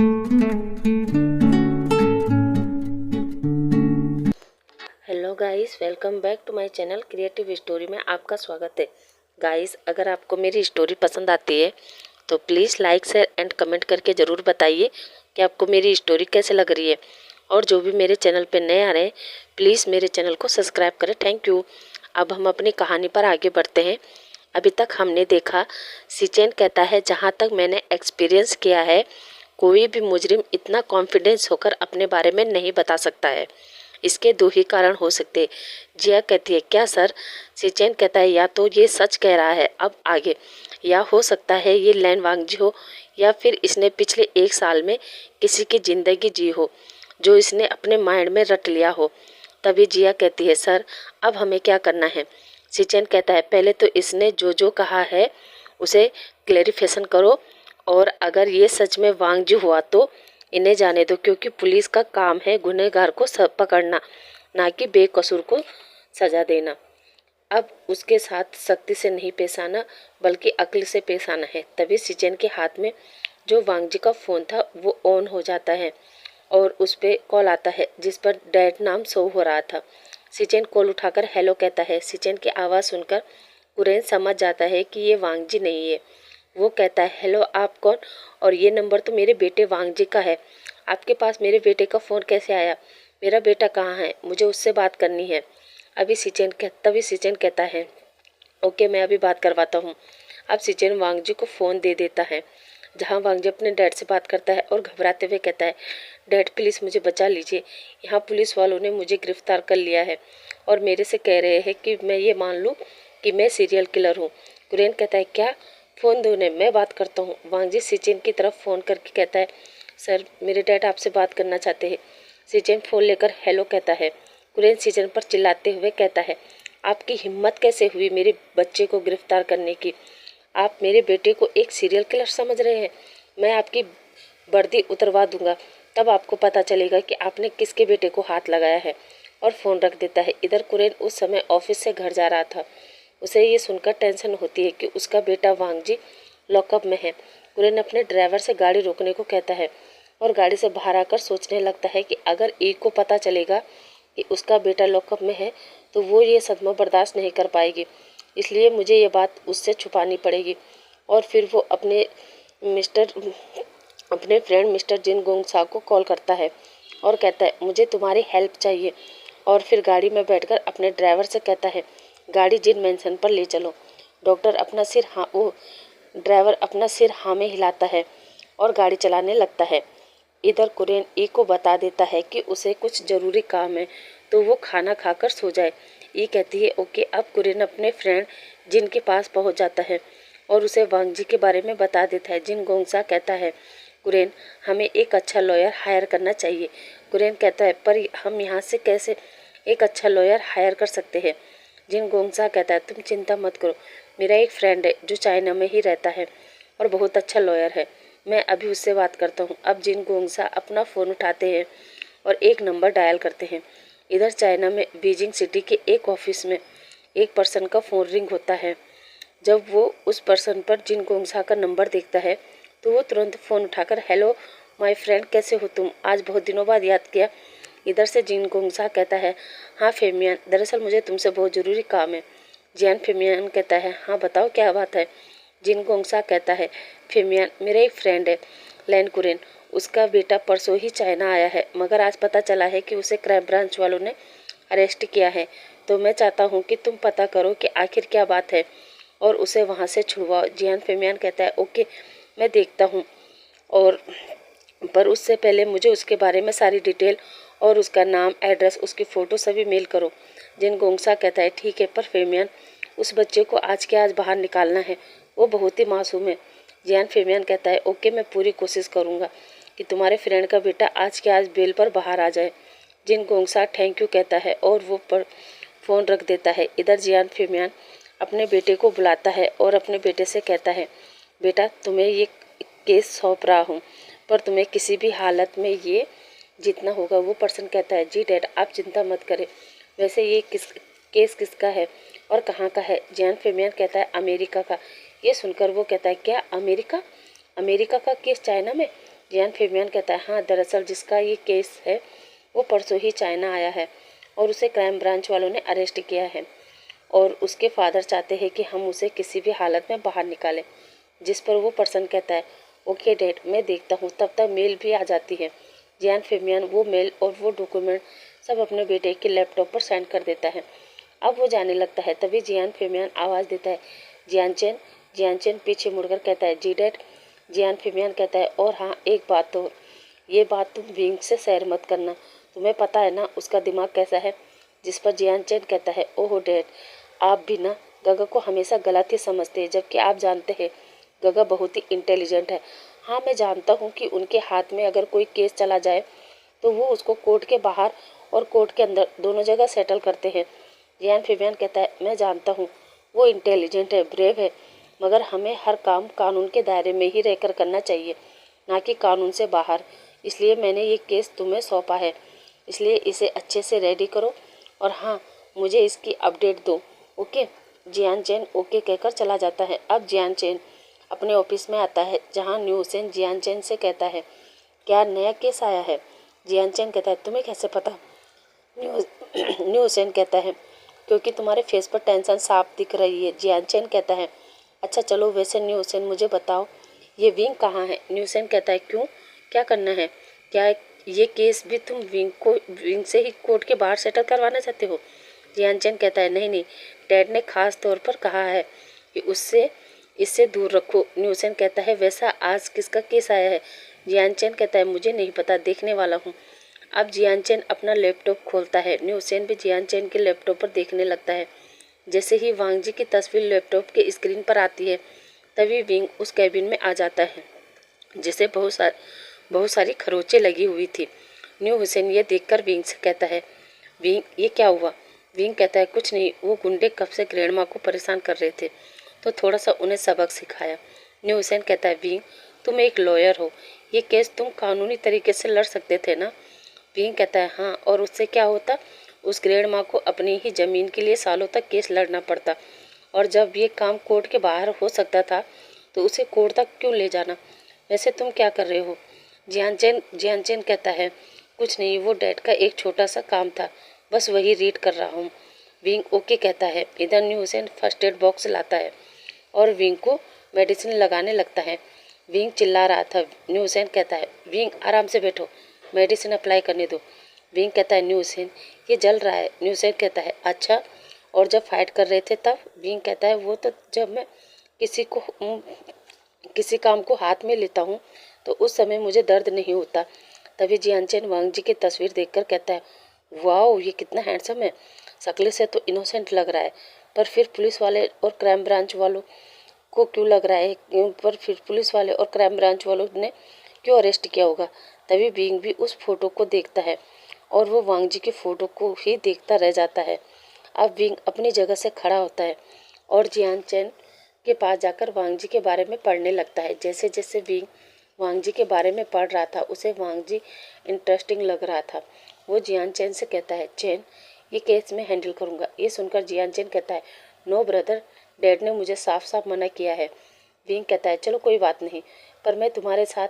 Hello guys, welcome back to my channel creative story में आपका स्वागत है। गाइस, अगर आपको मेरी स्टोरी पसंद आती है तो please like share and comment करके ज़रूर बताइए कि आपको मेरी स्टोरी कैसे लग रही है। और जो भी मेरे चैनल पे नए आ रहे हैं प्लीज़ मेरे चैनल को सब्सक्राइब करें। Thank you. अब हम अपनी कहानी पर आगे बढ़ते हैं। अभी तक हमने देखा सिचेन कहता है, जहाँ तक मैंने एक्सपीरियंस किया है कोई भी मुजरिम इतना कॉन्फिडेंस होकर अपने बारे में नहीं बता सकता है। इसके दो ही कारण हो सकते। जिया कहती है, क्या सर? सिचेन कहता है, या तो ये सच कह रहा है अब आगे, या हो सकता है ये लैन वांगजी हो, या फिर इसने पिछले 1 साल में किसी की जिंदगी जी हो जो इसने अपने माइंड में रट लिया हो। तभी जिया कहती है, सर अब हमें क्या करना है? सिचेन कहता है, पहले तो इसने जो जो कहा है उसे क्लेरिफिकेशन करो, और अगर ये सच में वांगजी हुआ तो इन्हें जाने दो, क्योंकि पुलिस का काम है गुनहगार को पकड़ना, ना कि बेकसूर को सजा देना। अब उसके साथ सख्ती से नहीं पेश आना बल्कि अक्ल से पेश आना है। तभी सिचेन के हाथ में जो वांगजी का फ़ोन था वो ऑन हो जाता है और उस पर कॉल आता है जिस पर डैड नाम शो हो रहा था। सिचेन कॉल उठाकर हेलो कहता है। सिचेन की आवाज़ सुनकर कुरेन समझ जाता है कि ये वांगजी नहीं है। वो कहता है, हेलो आप कौन? और ये नंबर तो मेरे बेटे वांगजी का है। आपके पास मेरे बेटे का फ़ोन कैसे आया? मेरा बेटा कहाँ है? मुझे उससे बात करनी है। तभी सिचेन कहता है, ओके मैं अभी बात करवाता हूँ। अब सिचेन वांगजी को फ़ोन दे देता है, जहाँ वांगजी अपने डैड से बात करता है और घबराते हुए कहता है, डैड प्लीज़ मुझे बचा लीजिए। यहाँ पुलिस वालों ने मुझे गिरफ्तार कर लिया है और मेरे से कह रहे हैं कि मैं ये मान लूँ कि मैं सीरियल किलर हूँ। कुरेन कहता है, क्या? फ़ोन दो उन्हें, मैं बात करता हूँ। वांगजी सिचेन की तरफ फ़ोन करके कहता है, सर मेरे डैड आपसे बात करना चाहते हैं। सिचेन फ़ोन लेकर हेलो कहता है। कुरेन सिचेन पर चिल्लाते हुए कहता है, आपकी हिम्मत कैसे हुई मेरे बच्चे को गिरफ्तार करने की? आप मेरे बेटे को एक सीरियल किलर समझ रहे हैं? मैं आपकी वर्दी उतरवा दूंगा, तब आपको पता चलेगा कि आपने किसके बेटे को हाथ लगाया है। और फ़ोन रख देता है। इधर कुरेन उस समय ऑफिस से घर जा रहा था। उसे ये सुनकर टेंशन होती है कि उसका बेटा वांगजी लॉकअप में है। कुरेन अपने ड्राइवर से गाड़ी रोकने को कहता है और गाड़ी से बाहर आकर सोचने लगता है कि अगर ई को पता चलेगा कि उसका बेटा लॉकअप में है तो वो ये सदमा बर्दाश्त नहीं कर पाएगी। इसलिए मुझे ये बात उससे छुपानी पड़ेगी। और फिर वो अपने फ्रेंड मिस्टर जिन गोंगसा को कॉल करता है और कहता है, मुझे तुम्हारी हेल्प चाहिए। और फिर गाड़ी में बैठकर अपने ड्राइवर से कहता है, गाड़ी जिन मैंसन पर ले चलो। ड्राइवर अपना सिर हाँ में हिलाता है और गाड़ी चलाने लगता है। इधर कुरेन ई को बता देता है कि उसे कुछ ज़रूरी काम है तो वो खाना खाकर सो जाए। ई कहती है, ओके। अब कुरेन अपने फ्रेंड जिन के पास पहुंच जाता है और उसे वांगजी के बारे में बता देता है। जिन गोंगसा कहता है, कुरेन हमें एक अच्छा लॉयर हायर करना चाहिए। कुरेन कहता है, पर हम यहाँ से कैसे एक अच्छा लॉयर हायर कर सकते हैं? जिन गोंगसा कहता है, तुम चिंता मत करो, मेरा एक फ्रेंड है जो चाइना में ही रहता है और बहुत अच्छा लॉयर है, मैं अभी उससे बात करता हूँ। अब जिन गोंगसा अपना फ़ोन उठाते हैं और एक नंबर डायल करते हैं। इधर चाइना में बीजिंग सिटी के एक ऑफिस में एक पर्सन का फ़ोन रिंग होता है। जब वो उस पर्सन पर जिन गोंगसा का नंबर देखता है तो वो तुरंत फ़ोन उठाकर, हेलो माय फ्रेंड, कैसे हो तुम? आज बहुत दिनों बाद याद किया। इधर से जिन गोंगसा कहता है, हाँ फेमियान, दरअसल मुझे तुमसे बहुत ज़रूरी काम है। जियान फेमियान कहता है, हाँ बताओ क्या बात है? जिन गोंगसा कहता है, फेमियान मेरा एक फ्रेंड है लैन कुरेन, उसका बेटा परसों ही चाइना आया है, मगर आज पता चला है कि उसे क्राइम ब्रांच वालों ने अरेस्ट किया है। तो मैं चाहता हूँ कि तुम पता करो कि आखिर क्या बात है और उसे वहाँ से छुड़वाओ। जियान फेमियान कहता है, ओके मैं देखता हूँ, और पर उससे पहले मुझे उसके बारे में सारी डिटेल और उसका नाम, एड्रेस, उसकी फ़ोटो सभी मेल करो। जिन गोंगसा कहता है, ठीक है, पर फेमियान उस बच्चे को आज के आज बाहर निकालना है, वो बहुत ही मासूम है। जियान फेमियान कहता है, ओके मैं पूरी कोशिश करूँगा कि तुम्हारे फ्रेंड का बेटा आज के आज बेल पर बाहर आ जाए। जिन गोंगसा थैंक यू कहता है और वो पर फ़ोन रख देता है। इधर जियान फेमियान अपने बेटे को बुलाता है और अपने बेटे से कहता है, बेटा तुम्हें ये केस सौंप रहा हूँ, पर तुम्हें किसी भी हालत में ये जीतना होगा। वो पर्सन कहता है, जी डैड आप चिंता मत करें, वैसे ये केस किसका है और कहाँ का है? जियान फेमियान कहता है, अमेरिका का। ये सुनकर वो कहता है, क्या अमेरिका? अमेरिका का केस चाइना में? जियान फेबियन कहता है हाँ, दरअसल जिसका ये केस है वो परसों ही चाइना आया है और उसे क्राइम ब्रांच वालों ने अरेस्ट किया है और उसके फादर चाहते हैं कि हम उसे किसी भी हालत में बाहर निकालें। जिस पर वो पर्सन कहता है ओके डैड, मैं देखता हूँ। तब तक मेल भी आ जाती है। जियान फेबियन वो मेल और वो डॉक्यूमेंट सब अपने बेटे के लैपटॉप पर सेंड कर देता है। अब वो जाने लगता है। तभी जियान फेबियन आवाज़ देता है जियान चेन। जियान चेन पीछे मुड़कर कहता है जी डैड। जियान फेबियन कहता है और हाँ, एक बात और, ये बात तुम विंग से शेयर मत करना। तुम्हें पता है ना उसका दिमाग कैसा है। जिस पर जियान चेन कहता है ओहो डैड, आप भी ना गगा को हमेशा गलत ही समझते हैं, जबकि आप जानते हैं गगा बहुत ही इंटेलिजेंट है। हाँ, मैं जानता हूँ कि उनके हाथ में अगर कोई केस चला जाए तो वो उसको कोर्ट के बाहर और कोर्ट के अंदर दोनों जगह सेटल करते हैं। जियान फेबियन कहता है मैं जानता हूँ वो इंटेलिजेंट है, ब्रेव है, मगर हमें हर काम कानून के दायरे में ही रहकर करना चाहिए, ना कि कानून से बाहर। इसलिए मैंने ये केस तुम्हें सौंपा है, इसलिए इसे अच्छे से रेडी करो और हाँ, मुझे इसकी अपडेट दो, ओके। जियान चेन ओके कहकर चला जाता है। अब जियान चेन अपने ऑफिस में आता है जहाँ न्यू हुसैन जियान चेन से कहता है क्या नया केस आया है। जियान चेन कहता है तुम्हें कैसे पता। न्यू हुसैन कहता है क्योंकि तुम्हारे फेस पर टेंशन साफ दिख रही है। जियान चेन कहता है अच्छा चलो, वैसे न्यू हुसैन मुझे बताओ ये विंग कहाँ है। न्यू हुसैन कहता है क्यों, क्या करना है, क्या ये केस भी तुम विंग से ही कोर्ट के बाहर सेटल करवाना चाहते हो। जियान चेन कहता है नहीं नहीं, डैड ने खास तौर पर कहा है कि उससे इससे दूर रखो। न्यू हुसैन कहता है वैसा आज किसका केस आया है। जियान चेन कहता है मुझे नहीं पता, देखने वाला हूँ। अब जियान चेन अपना लैपटॉप खोलता है। न्यू हुसैन भी जियान चेन के लैपटॉप पर देखने लगता है। जैसे ही वांग जी की तस्वीर लैपटॉप के स्क्रीन पर आती है तभी विंग उस कैबिन में आ जाता है जिसे बहुत सारी खरोंचें लगी हुई थी। न्यू हुसैन ये देखकर विंग से कहता है विंग ये क्या हुआ। विंग कहता है कुछ नहीं, वो गुंडे कब से ग्रैंडमा को परेशान कर रहे थे तो थोड़ा सा उन्हें सबक सिखाया। न्यू हुसैन कहता है विंग तुम एक लॉयर हो, ये केस तुम कानूनी तरीके से लड़ सकते थे ना। विंग कहता है हाँ, और उससे क्या होता, उस ग्रैंडमा को अपनी ही जमीन के लिए सालों तक केस लड़ना पड़ता, और जब ये काम कोर्ट के बाहर हो सकता था तो उसे कोर्ट तक क्यों ले जाना। वैसे तुम क्या कर रहे हो। जियान चेन कहता है कुछ नहीं, वो डैड का एक छोटा सा काम था, बस वही रीड कर रहा हूँ। विंग ओके कहता है। इधर new Hussain first aid box लाता है और विंग को मेडिसिन लगाने लगता है। विंग चिल्ला रहा था। न्यू हुसैन कहता है विंग आराम से बैठो, मेडिसिन अप्लाई करने दो। विंग कहता है न्यू हुसैन ये जल रहा है। न्यू हुसैन कहता है अच्छा, और जब फाइट कर रहे थे तब। विंग कहता है वो तो जब मैं किसी काम को हाथ में लेता हूँ तो उस समय मुझे दर्द नहीं होता। तभी जियान चेन वांग जी की तस्वीर देखकर कहता है वाओ, ये कितना हैंडसम है। शक्ल से तो इनोसेंट लग रहा है, पर फिर पुलिस वाले और क्राइम ब्रांच वालों को क्यों लग रहा है, पर फिर पुलिस वाले और क्राइम ब्रांच वालों ने क्यों अरेस्ट किया होगा। तभी विंग भी उस फोटो को देखता है और वो वांग जी के फोटो को ही देखता रह जाता है। अब विंग अपनी जगह से खड़ा होता है और जियान चेन के पास जाकर वांग जी के बारे में पढ़ने लगता है। जैसे जैसे विंग वांग जी के बारे में पढ़ रहा था उसे वांग जी इंटरेस्टिंग लग रहा था। वो जियान चेन से कहता है चेन ये केस मैं हैंडल करूँगा। ये सुनकर जियान चेन कहता है नो ब्रदर, डैड ने मुझे साफ साफ मना किया है। विंग कहता है चलो कोई बात नहीं, पर मैं तुम्हारे साथ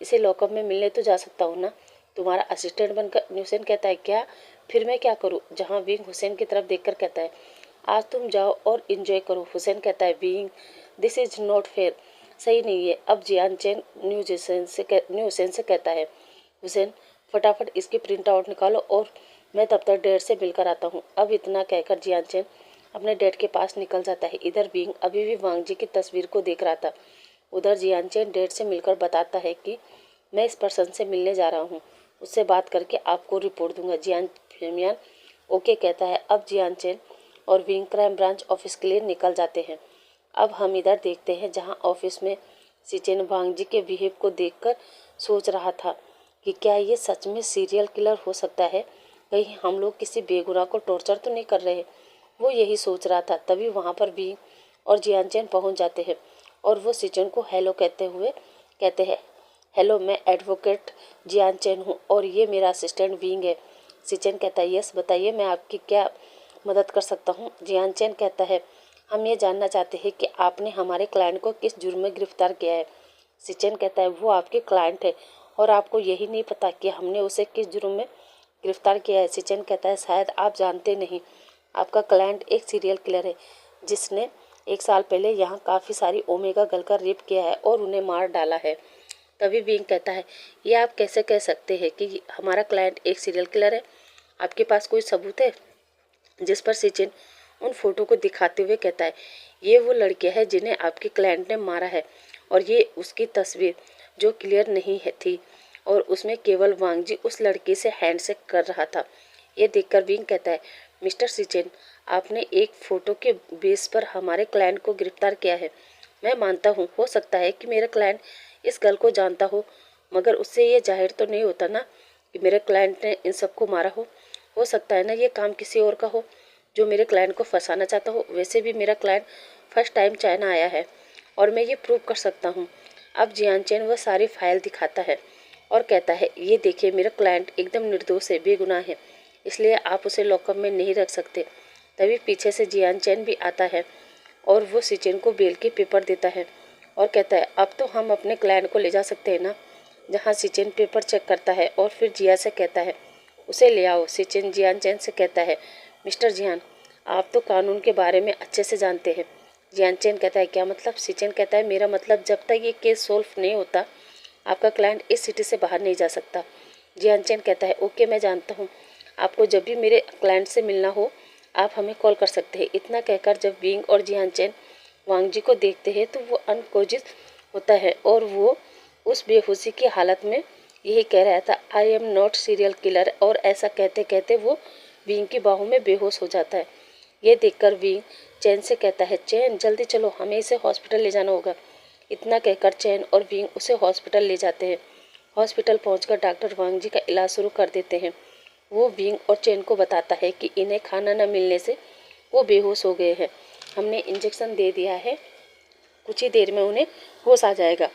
इसे लॉकअप में मिलने तो जा सकता हूँ ना, तुम्हारा असिस्टेंट बनकर। हुसैन कहता है क्या, फिर मैं क्या करूँ। जहाँ विंग हुसैन की तरफ देखकर कहता है आज तुम जाओ और इंजॉय करो। हुसैन कहता है wing this is not fair, सही नहीं है। अब जियान चेन न्यू हुसैन से कहता है हुसैन फटाफट इसकी प्रिंट आउट निकालो और मैं तब तक डैड से मिलकर आता हूँ। अब इतना कहकर जियान चेन अपने डैड के पास निकल जाता है। इधर विंग अभी भी वांग जी की तस्वीर को देख रहा था। उधर जियान चेन डैड से मिलकर बताता है कि मैं इस पर्सन से मिलने जा रहा हूँ, उससे बात करके आपको रिपोर्ट दूंगा। जियान फेमियन ओके कहता है। अब जियान चेन और विंग क्राइम ब्रांच ऑफिस के लिए निकल जाते हैं। अब हम इधर देखते हैं जहाँ ऑफिस में सिचेन वांग जी के बिहेव को देखकर सोच रहा था कि क्या ये सच में सीरियल किलर हो सकता है, कहीं हम लोग किसी बेगुनाह को टॉर्चर तो नहीं कर रहे। वो यही सोच रहा था। तभी वहाँ पर विंग और जियान चेन पहुँच जाते हैं और वो सिचेन को हेलो कहते हुए कहते हैं हेलो, मैं एडवोकेट जियान चेन हूँ और ये मेरा असिस्टेंट विंग है। सिचेन कहता है यस बताइए मैं आपकी क्या मदद कर सकता हूँ। जियान चेन कहता है हम ये जानना चाहते हैं कि आपने हमारे क्लाइंट को किस जुर्म में गिरफ्तार किया है। सिचेन कहता है वो आपके क्लाइंट है और आपको यही नहीं पता कि हमने उसे किस जुर्म में गिरफ्तार किया है। सिचेन कहता है शायद आप जानते नहीं, आपका क्लाइंट एक सीरियल किलर है जिसने 1 साल पहले यहाँ काफ़ी सारी ओमेगा गर्ल का रेप किया है और उन्हें मार डाला है। तभी विंग कहता है ये आप कैसे कह सकते हैं कि हमारा क्लाइंट एक सीरियल किलर है? आपके पास कोई सबूत है? जिस पर सिचेन उन फोटो को दिखाते हुए कहता है ये वो लड़कियां हैं जिन्हें आपके क्लाइंट ने मारा है और ये उसकी तस्वीर जो क्लियर नहीं है थी और उसमें केवल वांग जी उस लड़की से हैंडशेक कर रहा था। ये देखकर विंग कहता है मिस्टर सिचेन, आपने एक फ़ोटो के बेस पर हमारे क्लाइंट को गिरफ्तार किया है। मैं मानता हूँ हो सकता है कि मेरा क्लाइंट इस गर्ल को जानता हो, मगर उससे ये जाहिर तो नहीं होता ना कि मेरे क्लाइंट ने इन सबको मारा हो सकता है ना ये काम किसी और का हो जो मेरे क्लाइंट को फंसाना चाहता हो। वैसे भी मेरा क्लाइंट फर्स्ट टाइम चाइना आया है और मैं ये प्रूव कर सकता हूँ। अब जियान चेन वह सारी फाइल दिखाता है और कहता है ये देखिए मेरा क्लाइंट एकदम निर्दोष है, बेगुनाह है, इसलिए आप उसे लॉकअप में नहीं रख सकते। तभी पीछे से जियान चेन भी आता है और वो सिचेन को बेल के पेपर देता है और कहता है अब तो हम अपने क्लाइंट को ले जा सकते हैं ना। जहाँ सिचेन पेपर चेक करता है और फिर जिया से कहता है उसे ले आओ। सिचेन जियान चेन से कहता है मिस्टर जियान, आप तो कानून के बारे में अच्छे से जानते हैं। जियान चेन कहता है क्या मतलब? सिचेन कहता है मेरा मतलब जब तक ये केस सोल्व नहीं होता आपका क्लाइंट इस सिटी से बाहर नहीं जा सकता। जियान चेन कहता है ओके मैं जानता हूँ, आपको जब भी मेरे क्लाइंट से मिलना हो आप हमें कॉल कर सकते हैं। इतना कहकर जब विंग और जियान चेन वांग जी को देखते हैं तो वो अनकॉन्शियस होता है और वो उस बेहोशी की हालत में यही कह रहा था I am not serial killer, और ऐसा कहते कहते वो विंग की बाहों में बेहोश हो जाता है। ये देखकर विंग चैन से कहता है चैन जल्दी चलो, हमें इसे हॉस्पिटल ले जाना होगा। इतना कहकर चैन और विंग उसे हॉस्पिटल ले जाते हैं। हॉस्पिटल पहुंचकर डॉक्टर वांग जी का इलाज शुरू कर देते हैं। वो विंग और चैन को बताता है कि इन्हें खाना न मिलने से वो बेहोश हो गए हैं। हमने इंजेक्शन दे दिया है, कुछ ही देर में उन्हें होश आ जाएगा,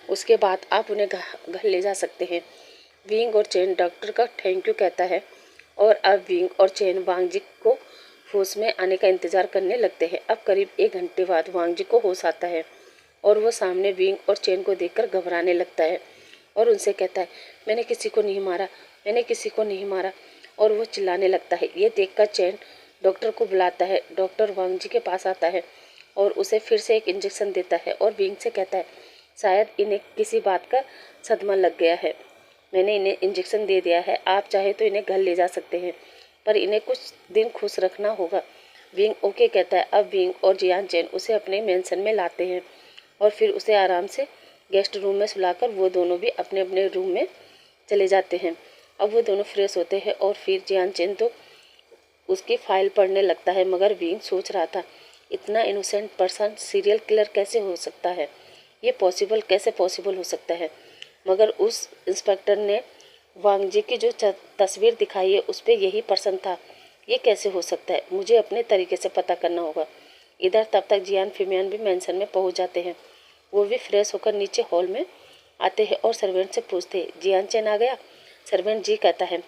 उसके बाद आप उन्हें घर ले जा सकते हैं। विंग और चैन डॉक्टर का थैंक यू कहता है और अब विंग और चैन वांग जी को होश में आने का इंतजार करने लगते हैं। अब करीब 1 घंटे बाद वांग जी को होश आता है और वो सामने विंग और चैन को देखकर घबराने लगता है और उनसे कहता है मैंने किसी को नहीं मारा, मैंने किसी को नहीं मारा, और वो चिल्लाने लगता है। ये देखकर चैन डॉक्टर को बुलाता है। डॉक्टर वांग जी के पास आता है और उसे फिर से एक इंजेक्शन देता है और विंग से कहता है शायद इन्हें किसी बात का सदमा लग गया है, मैंने इन्हें इंजेक्शन दे दिया है, आप चाहे तो इन्हें घर ले जा सकते हैं पर इन्हें कुछ दिन खुश रखना होगा। विंग ओके कहता है। अब विंग और जियान चैन उसे अपने मेंशन में लाते हैं और फिर उसे आराम से गेस्ट रूम में सुलाकर वो दोनों भी अपने अपने रूम में चले जाते हैं। अब वो दोनों फ्रेश होते हैं और फिर जियान चैन तो उसकी फाइल पढ़ने लगता है, मगर विंग सोच रहा था इतना इनोसेंट पर्सन सीरियल किलर कैसे हो सकता है, ये कैसे पॉसिबल हो सकता है। मगर उस इंस्पेक्टर ने वांग जी की जो तस्वीर दिखाई है उस पर यही पर्सन था, ये कैसे हो सकता है, मुझे अपने तरीके से पता करना होगा। इधर तब तक जियान फिमियान भी मेंशन में पहुंच जाते हैं। वो भी फ्रेश होकर नीचे हॉल में आते हैं और सर्वेंट से पूछते हैं जियान चैन आ गया? सर्वेंट जी कहता है।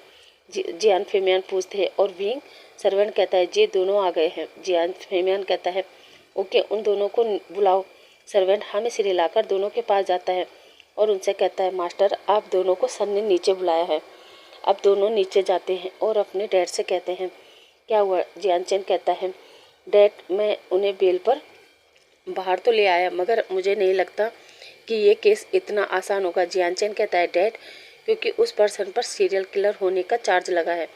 जियान फेमियान पूछते हैं और विंग सर्वेंट कहता है जी दोनों आ गए हैं। जियान फेमियान कहता है ओके उन दोनों को बुलाओ। सर्वेंट हमें सिर हिलाकर दोनों के पास जाता है और उनसे कहता है मास्टर आप दोनों को सर ने नीचे बुलाया है। अब दोनों नीचे जाते हैं और अपने डैड से कहते हैं क्या हुआ? जियान चैन कहता है डैड मैं उन्हें बेल पर बाहर तो ले आया, मगर मुझे नहीं लगता कि ये केस इतना आसान होगा। जियान चैन कहता है डैड क्योंकि उस पर्सन पर सीरियल किलर होने का चार्ज लगा है।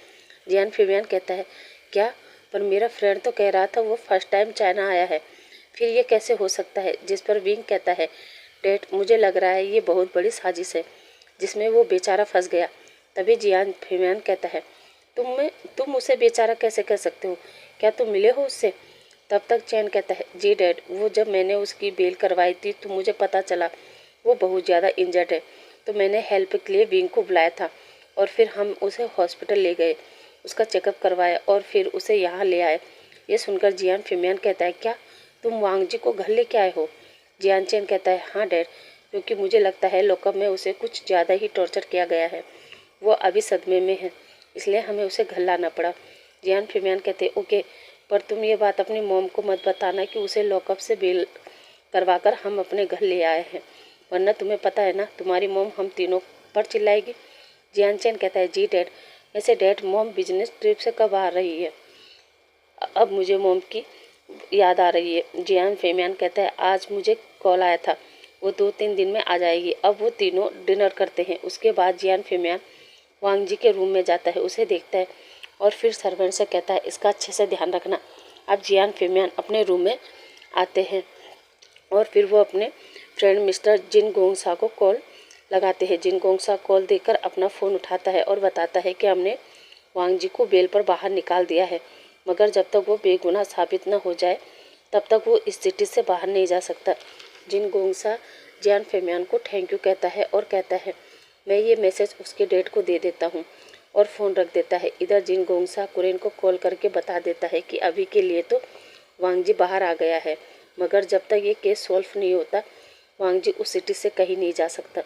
जियान फेमियान कहता है क्या? पर मेरा फ्रेंड तो कह रहा था वो फर्स्ट टाइम चाइना आया है, फिर ये कैसे हो सकता है? जिस पर विंग कहता है डैड मुझे लग रहा है ये बहुत बड़ी साजिश है जिसमें वो बेचारा फंस गया। तभी जियान फेमियान कहता है तुम उसे बेचारा कैसे कह सकते हो, क्या तुम मिले हो उससे? तब तक चैन कहता है जी डैड, वो जब मैंने उसकी बेल करवाई थी तो मुझे पता चला वो बहुत ज़्यादा इंजर्ड है, तो मैंने हेल्प के लिए विंग को बुलाया था और फिर हम उसे हॉस्पिटल ले गए, उसका चेकअप करवाया और फिर उसे यहाँ ले आए। ये सुनकर जियान फेमियान कहता है क्या तुम वांग जी को घर लेके आए हो? जियान चैन कहता है हाँ डैड, क्योंकि मुझे लगता है लॉकअप में उसे कुछ ज़्यादा ही टॉर्चर किया गया है, वो अभी सदमे में है, इसलिए हमें उसे घर लाना पड़ा। जियान फेमियान कहते हैं ओके, पर तुम ये बात अपनी मॉम को मत बताना कि उसे लॉकअप से बेल करवाकर हम अपने घर ले आए हैं। वरना तुम्हें पता है ना तुम्हारी मॉम हम तीनों पर चिल्लाएगी। जियान चैन कहता है जी डैड। वैसे डैड मॉम बिजनेस ट्रिप से कब आ रही है? अब मुझे मॉम की याद आ रही है। जियान फेमियान कहता है आज मुझे कॉल आया था, वो 2-3 दिन में आ जाएगी। अब वो तीनों डिनर करते हैं। उसके बाद जियान फेमियान वांग जी के रूम में जाता है, उसे देखता है और फिर सर्वेंट से कहता है इसका अच्छे से ध्यान रखना। अब जियान फेमियान अपने रूम में आते हैं और फिर वो अपने फ्रेंड मिस्टर जिन गोंगसा को कॉल लगाते हैं। जिन गोंगसा कॉल देकर अपना फ़ोन उठाता है और बताता है कि हमने वांग जी को बेल पर बाहर निकाल दिया है, मगर जब तक वो बेगुनाह साबित न हो जाए तब तक वो इस सिटी से बाहर नहीं जा सकता। जिन गोंगसा जियान फेमियान को थैंक यू कहता है और कहता है मैं ये मैसेज उसके डैड को दे देता हूँ, और फ़ोन रख देता है। इधर जिन गोंगसा कुरेन को कॉल करके बता देता है कि अभी के लिए तो वांग जी बाहर आ गया है, मगर जब तक ये केस सॉल्व नहीं होता वांग जी उस सिटी से कहीं नहीं जा सकता।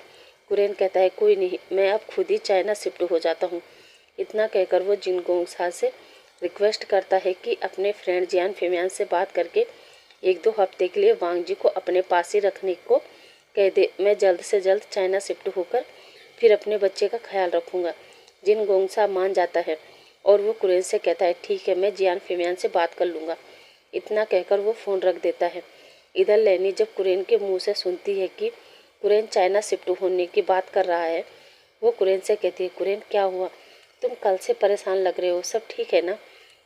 कुरेन कहता है कोई नहीं, मैं अब खुद ही चाइना शिफ्ट हो जाता हूँ। इतना कहकर वो जिन गोंगसा से रिक्वेस्ट करता है कि अपने फ्रेंड जियान फेमियान से बात करके 1-2 हफ्ते के लिए वांग जी को अपने पास ही रखने को कह दे। मैं जल्द से जल्द चाइना शिफ्ट होकर फिर अपने बच्चे का ख्याल रखूँगा। जिन गोंगसा मान जाता है और वो कुरेन से कहता है ठीक है, मैं जियान फेमियान से बात कर लूँगा। इतना कहकर वो फ़ोन रख देता है। इधर लेनी जब कुरेन के मुंह से सुनती है कि कुरेन चाइना शिफ्ट होने की बात कर रहा है, वो कुरेन से कहती है कुरेन क्या हुआ, तुम कल से परेशान लग रहे हो, सब ठीक है ना?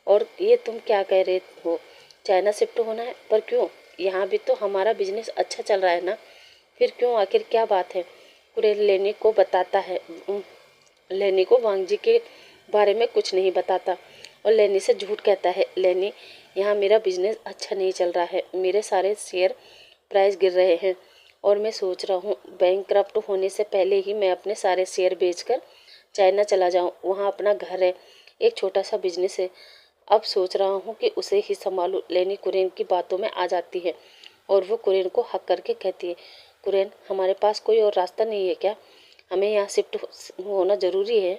और ये तुम क्या कह रहे हो, चाइना शिफ्ट होना है? पर क्यों? यहाँ भी तो हमारा बिजनेस अच्छा चल रहा है ना, फिर क्यों, आखिर क्या बात है? कुरेन लेनी को बताता है। लेनी को वांग जी के बारे में कुछ नहीं बताता और लेनी से झूठ कहता है लेनी यहाँ मेरा बिजनेस अच्छा नहीं चल रहा है, मेरे सारे शेयर प्राइस गिर रहे हैं और मैं सोच रहा हूँ बैंकक्रप्ट होने से पहले ही मैं अपने सारे शेयर बेचकर चाइना चला जाऊँ। वहाँ अपना घर है, एक छोटा सा बिजनेस है, अब सोच रहा हूँ कि उसे ही संभालूं। लेनी कुरेन की बातों में आ जाती है और वो कुरेन को हक करके कहती है कुरेन हमारे पास कोई और रास्ता नहीं है क्या, हमें यहाँ शिफ्ट होना ज़रूरी है?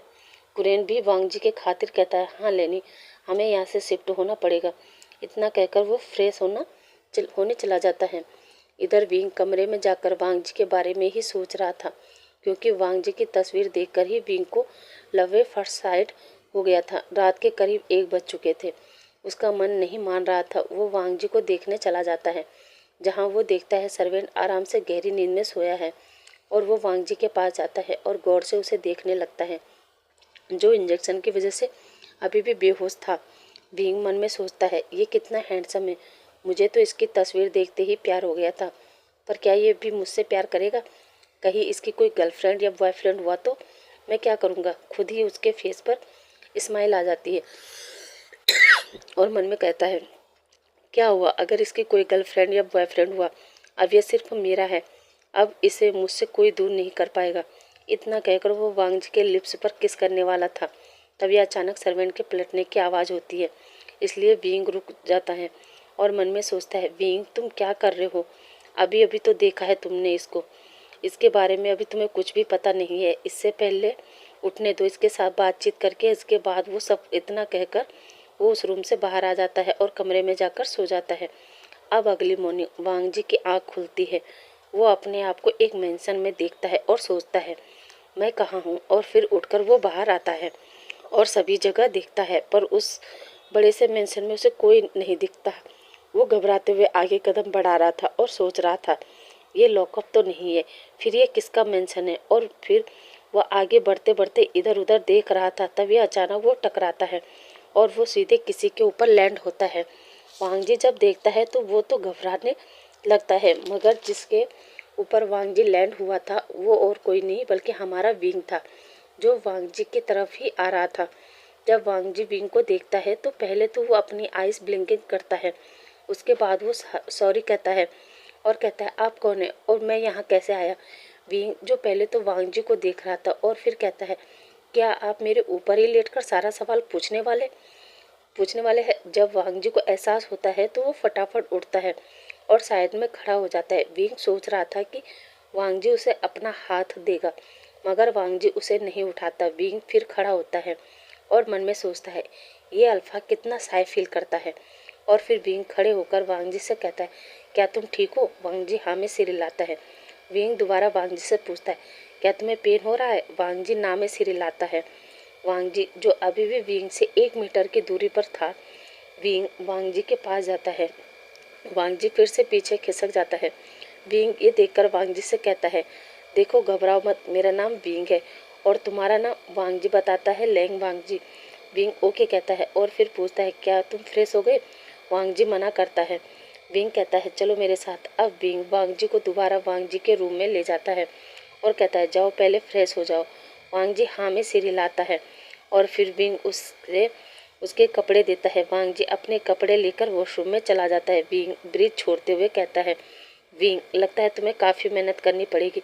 कुरेन भी वांग जी के खातिर कहता है हाँ लेनी, हमें यहाँ से शिफ्ट होना पड़ेगा। इतना कहकर वो फ्रेश होने चला जाता है। इधर विंग कमरे में जाकर वांग जी के बारे में ही सोच रहा था, क्योंकि वांग जी की तस्वीर देखकर ही विंग को लव एट फर्स्ट साइट हो गया था। रात के करीब 1 बज चुके थे। उसका मन नहीं मान रहा था। वो वांग जी को देखने चला जाता है, जहाँ वो देखता है सर्वेंट आराम से गहरी नींद में सोया है और वो वांग जी के पास जाता है और गौर से उसे देखने लगता है, जो इंजेक्शन की वजह से अभी भी बेहोश था। विंग मन में सोचता है ये कितना हैंडसम है, मुझे तो इसकी तस्वीर देखते ही प्यार हो गया था, पर क्या ये भी मुझसे प्यार करेगा? कहीं इसकी कोई गर्लफ्रेंड या बॉयफ्रेंड हुआ तो मैं क्या करूँगा? खुद ही उसके फेस पर स्माइल आ जाती है और मन में कहता है क्या हुआ अगर इसकी कोई गर्लफ्रेंड या बॉयफ्रेंड हुआ, अब ये सिर्फ मेरा है, अब इसे मुझसे कोई दूर नहीं कर पाएगा। इतना कहकर वो वांग जी के लिप्स पर किस करने वाला था, तभी अचानक सर्वेंट के पलटने की आवाज़ होती है। इसलिए विंग रुक जाता है और मन में सोचता है विंग तुम क्या कर रहे हो, अभी अभी तो देखा है तुमने इसको, इसके बारे में अभी तुम्हें कुछ भी पता नहीं है, इससे पहले उठने दो, इसके साथ बातचीत करके इसके बाद वो सब। इतना कहकर वो उस रूम से बाहर आ जाता है और कमरे में जाकर सो जाता है। अब अगली मॉर्निंग वांग जी की आँख खुलती है। वो अपने आप को एक मेंशन में देखता है और सोचता है मैं कहाँ हूँ, और फिर उठकर वो बाहर आता है और सभी जगह देखता है, पर उस बड़े से मेंशन में उसे कोई नहीं दिखता। वो घबराते हुए आगे कदम बढ़ा रहा था और सोच रहा था ये लॉकअप तो नहीं है, फिर ये किसका मेंशन है? और फिर वह आगे बढ़ते बढ़ते इधर उधर देख रहा था, तभी अचानक वो टकराता है और वो सीधे किसी के ऊपर लैंड होता है। वांग जी जब देखता है तो वो तो घबराने लगता है, मगर जिसके ऊपर वांग जी लैंड हुआ था वो और कोई नहीं बल्कि हमारा विंग था, जो वांग जी की तरफ ही आ रहा था। जब वांग जी विंग को देखता है तो पहले तो वो अपनी आइज ब्लिंकिंग करता है, उसके बाद वो सॉरी कहता है और कहता है आप कौन है और मैं यहाँ कैसे आया? विंग जो पहले तो वांग जी को देख रहा था और फिर कहता है क्या आप मेरे ऊपर ही लेटकर सारा सवाल पूछने वाले हैं? जब वांग जी को एहसास होता है तो वो फटाफट उठता है और साइड में खड़ा हो जाता है। विंग सोच रहा था कि वांग जी उसे अपना हाथ देगा, मगर वांग जी उसे नहीं उठाता। विंग फिर खड़ा होता है और मन में सोचता है ये अल्फा कितना शाय फील करता है, और फिर विंग खड़े होकर वांग जी से कहता है क्या तुम ठीक हो? वांग जी हाँ में सिर हिलाता है विंग दोबारा वांग जी से पूछता है, क्या तुम्हें पेन हो रहा है? वांग जी ना में सिर हिलाता है। वांग जी, जो अभी भी विंग से 1 मीटर की दूरी पर था, विंग वांग जी के पास जाता है। वांग जी फिर से पीछे खिसक जाता है। विंग ये देखकर वांग जी से कहता है, देखो घबराओ मत, मेरा नाम विंग है और तुम्हारा नाम? वांग जी बताता है, लैंग वांग जी। विंग ओके कहता है और फिर पूछता है, क्या तुम फ्रेश हो गए? वांग जी मना करता है। विंग कहता है, चलो मेरे साथ। अब विंग वांग जी को दोबारा वांग जी के रूम में ले जाता है और कहता है, जाओ पहले फ्रेश हो जाओ। वांग जी हाँ में सिर हिलाता है और फिर विंग उससे उसके कपड़े देता है। वांग जी अपने कपड़े लेकर वॉशरूम में चला जाता है। विंग ब्रिज छोड़ते हुए कहता है, विंग लगता है तुम्हें काफ़ी मेहनत करनी पड़ेगी।